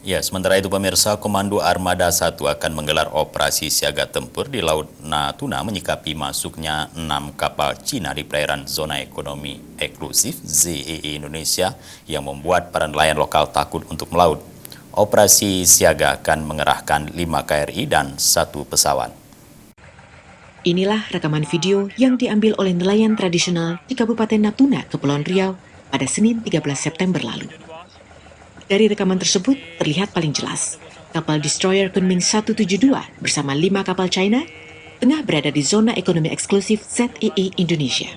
Ya, sementara itu pemirsa, Komando Armada 1 akan menggelar operasi siaga tempur di Laut Natuna menyikapi masuknya 6 kapal Cina di perairan zona ekonomi eksklusif ZEE Indonesia yang membuat para nelayan lokal takut untuk melaut. Operasi siaga akan mengerahkan 5 KRI dan 1 pesawat. Inilah rekaman video yang diambil oleh nelayan tradisional di Kabupaten Natuna, Kepulauan Riau pada Senin 13 September lalu. Dari rekaman tersebut terlihat paling jelas, kapal destroyer Kunming 172 bersama 5 kapal China tengah berada di zona ekonomi eksklusif ZEE Indonesia.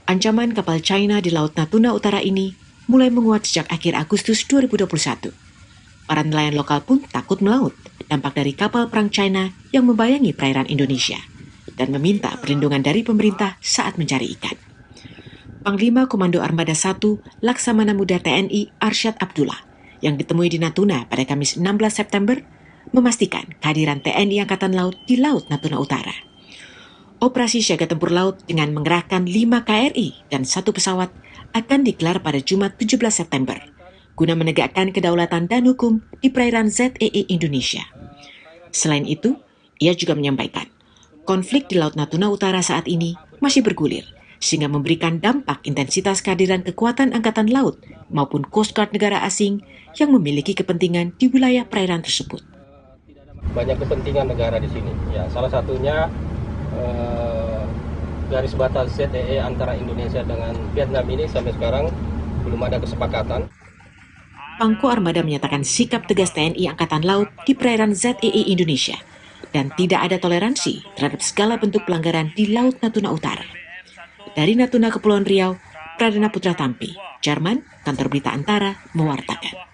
Ancaman kapal China di Laut Natuna Utara ini mulai menguat sejak akhir Agustus 2021. Para nelayan lokal pun takut melaut dampak dari kapal perang China yang membayangi perairan Indonesia dan meminta perlindungan dari pemerintah saat mencari ikan. Panglima Komando Armada 1 Laksamana Muda TNI Arsyad Abdullah yang ditemui di Natuna pada Kamis 16 September memastikan kehadiran TNI Angkatan Laut di Laut Natuna Utara. Operasi siaga tempur laut dengan mengerahkan 5 KRI dan 1 pesawat akan digelar pada Jumat 17 September guna menegakkan kedaulatan dan hukum di perairan ZEE Indonesia. Selain itu, ia juga menyampaikan konflik di Laut Natuna Utara saat ini masih bergulir, sehingga memberikan dampak intensitas kehadiran kekuatan Angkatan Laut maupun Coast Guard negara asing yang memiliki kepentingan di wilayah perairan tersebut. Banyak kepentingan negara di sini. Ya, salah satunya garis batas ZEE antara Indonesia dengan Vietnam ini sampai sekarang belum ada kesepakatan. Pangko Armada menyatakan sikap tegas TNI Angkatan Laut di perairan ZEE Indonesia dan tidak ada toleransi terhadap segala bentuk pelanggaran di Laut Natuna Utara. Dari Natuna, Kepulauan Riau, Pradana Putra Tampi, Jerman, Kantor Berita Antara, mewartakan.